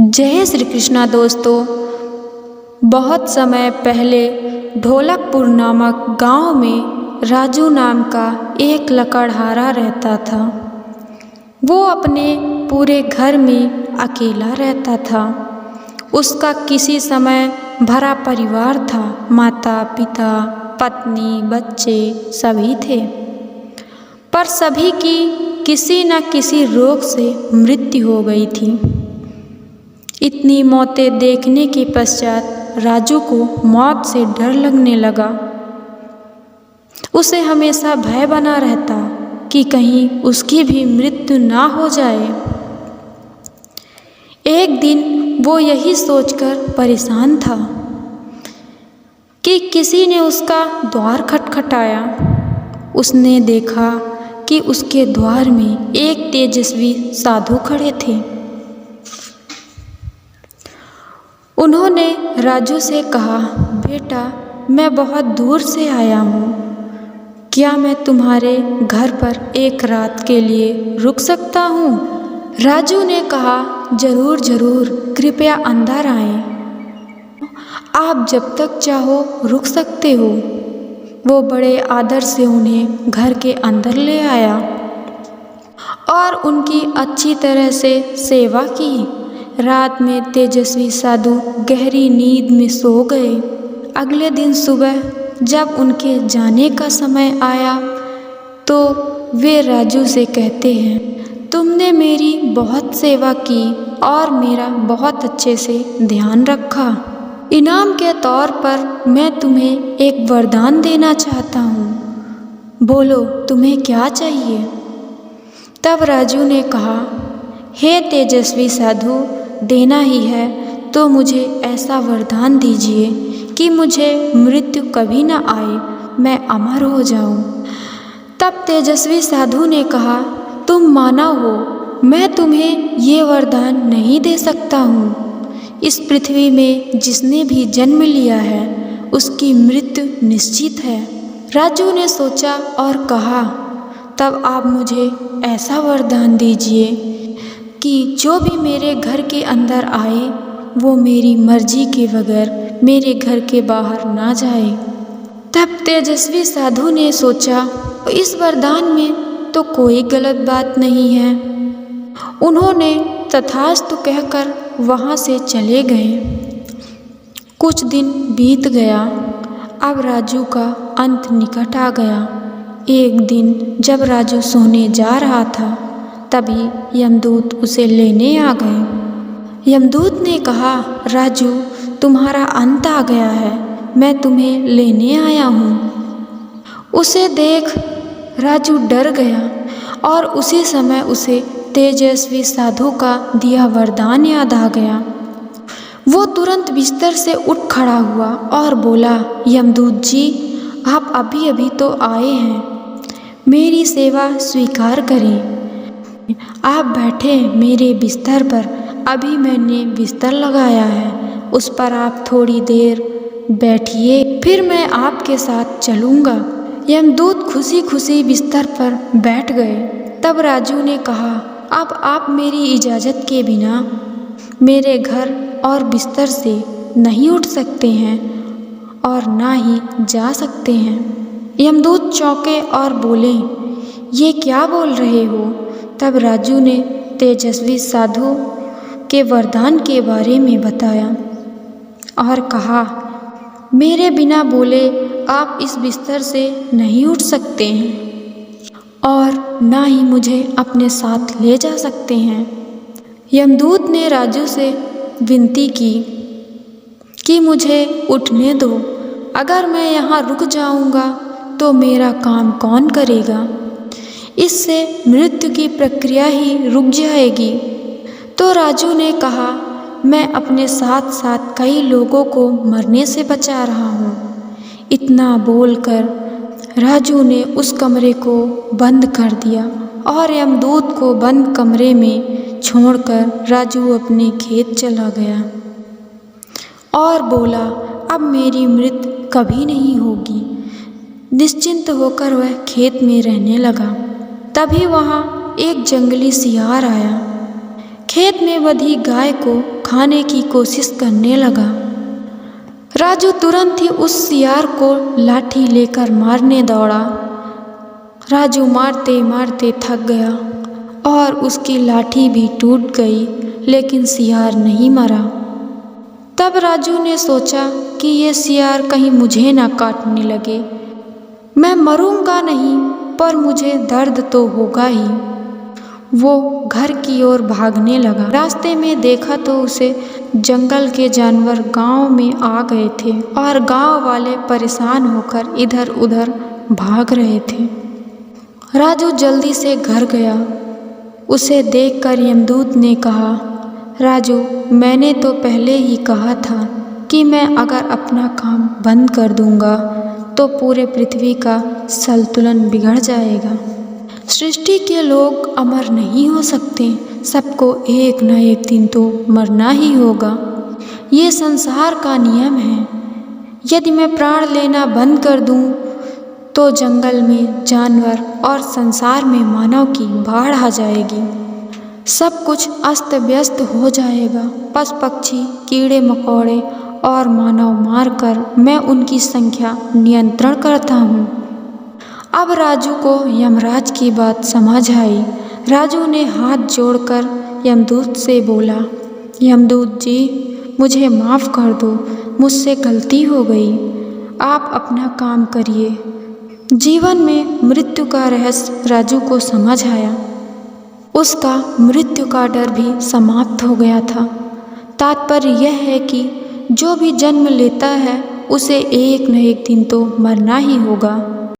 जय श्री कृष्णा दोस्तों। बहुत समय पहले ढोलकपुर नामक गांव में राजू नाम का एक लकड़हारा रहता था। वो अपने पूरे घर में अकेला रहता था। उसका किसी समय भरा परिवार था, माता पिता पत्नी बच्चे सभी थे, पर सभी की किसी न किसी रोग से मृत्यु हो गई थी। इतनी मौतें देखने के पश्चात राजू को मौत से डर लगने लगा। उसे हमेशा भय बना रहता कि कहीं उसकी भी मृत्यु ना हो जाए। एक दिन वो यही सोचकर परेशान था कि किसी ने उसका द्वार खटखटाया। उसने देखा कि उसके द्वार में एक तेजस्वी साधु खड़े थे। उन्होंने राजू से कहा, बेटा मैं बहुत दूर से आया हूँ, क्या मैं तुम्हारे घर पर एक रात के लिए रुक सकता हूँ? राजू ने कहा, जरूर जरूर, कृपया अंदर आएं। आप जब तक चाहो रुक सकते हो। वो बड़े आदर से उन्हें घर के अंदर ले आया और उनकी अच्छी तरह से सेवा की। रात में तेजस्वी साधु गहरी नींद में सो गए। अगले दिन सुबह जब उनके जाने का समय आया तो वे राजू से कहते हैं, तुमने मेरी बहुत सेवा की और मेरा बहुत अच्छे से ध्यान रखा। इनाम के तौर पर मैं तुम्हें एक वरदान देना चाहता हूँ। बोलो तुम्हें क्या चाहिए? तब राजू ने कहा, हे तेजस्वी साधु, देना ही है तो मुझे ऐसा वरदान दीजिए कि मुझे मृत्यु कभी न आए, मैं अमर हो जाऊं। तब तेजस्वी साधु ने कहा, तुम मानव हो, मैं तुम्हें ये वरदान नहीं दे सकता हूँ। इस पृथ्वी में जिसने भी जन्म लिया है उसकी मृत्यु निश्चित है। राजू ने सोचा और कहा, तब आप मुझे ऐसा वरदान दीजिए कि जो भी मेरे घर के अंदर आए वो मेरी मर्जी के बगैर मेरे घर के बाहर ना जाए। तब तेजस्वी साधु ने सोचा, इस वरदान में तो कोई गलत बात नहीं है। उन्होंने तथास्तु कहकर वहाँ से चले गए। कुछ दिन बीत गया। अब राजू का अंत निकट आ गया। एक दिन जब राजू सोने जा रहा था तभी यमदूत उसे लेने आ गए। यमदूत ने कहा, राजू तुम्हारा अंत आ गया है, मैं तुम्हें लेने आया हूँ। उसे देख राजू डर गया और उसी समय उसे तेजस्वी साधु का दिया वरदान याद आ गया। वो तुरंत बिस्तर से उठ खड़ा हुआ और बोला, यमदूत जी, आप अभी अभी तो आए हैं, मेरी सेवा स्वीकार करें। आप बैठे मेरे बिस्तर पर, अभी मैंने बिस्तर लगाया है, उस पर आप थोड़ी देर बैठिए, फिर मैं आपके साथ चलूँगा। यमदूत खुशी खुशी बिस्तर पर बैठ गए। तब राजू ने कहा, अब आप मेरी इजाज़त के बिना मेरे घर और बिस्तर से नहीं उठ सकते हैं और ना ही जा सकते हैं। यमदूत चौंके और बोले, ये क्या बोल रहे हो? तब राजू ने तेजस्वी साधु के वरदान के बारे में बताया और कहा, मेरे बिना बोले आप इस बिस्तर से नहीं उठ सकते हैं और ना ही मुझे अपने साथ ले जा सकते हैं। यमदूत ने राजू से विनती की कि मुझे उठने दो, अगर मैं यहाँ रुक जाऊँगा तो मेरा काम कौन करेगा? इससे मृत्यु की प्रक्रिया ही रुक जाएगी। तो राजू ने कहा, मैं अपने साथ साथ कई लोगों को मरने से बचा रहा हूँ। इतना बोलकर राजू ने उस कमरे को बंद कर दिया और यमदूत को बंद कमरे में छोड़कर राजू अपने खेत चला गया और बोला, अब मेरी मृत्यु कभी नहीं होगी। निश्चिंत होकर वह खेत में रहने लगा। तभी वहाँ एक जंगली सियार आया। खेत में बंधी गाय को खाने की कोशिश करने लगा। राजू तुरंत ही उस सियार को लाठी लेकर मारने दौड़ा। राजू मारते मारते थक गया और उसकी लाठी भी टूट गई, लेकिन सियार नहीं मरा। तब राजू ने सोचा कि ये सियार कहीं मुझे ना काटने लगे। मैं मरूंगा नहीं, पर मुझे दर्द तो होगा ही। वो घर की ओर भागने लगा। रास्ते में देखा तो उसे जंगल के जानवर गांव में आ गए थे और गांव वाले परेशान होकर इधर उधर भाग रहे थे। राजू जल्दी से घर गया। उसे देखकर यमदूत ने कहा, राजू, मैंने तो पहले ही कहा था कि मैं अगर अपना काम बंद कर दूंगा तो पूरे पृथ्वी का संतुलन बिगड़ जाएगा। सृष्टि के लोग अमर नहीं हो सकते, सबको एक न एक दिन तो मरना ही होगा। ये संसार का नियम है। यदि मैं प्राण लेना बंद कर दूं तो जंगल में जानवर और संसार में मानव की बाढ़ आ जाएगी। सब कुछ अस्त व्यस्त हो जाएगा। पशु पक्षी, कीड़े मकोड़े और मानव मारकर मैं उनकी संख्या नियंत्रण करता हूँ। अब राजू को यमराज की बात समझ आई। राजू ने हाथ जोड़कर यमदूत से बोला, यमदूत जी, मुझे माफ़ कर दो, मुझसे गलती हो गई। आप अपना काम करिए। जीवन में मृत्यु का रहस्य राजू को समझ आया। उसका मृत्यु का डर भी समाप्त हो गया था। तात्पर्य यह है कि जो भी जन्म लेता है उसे एक न एक दिन तो मरना ही होगा।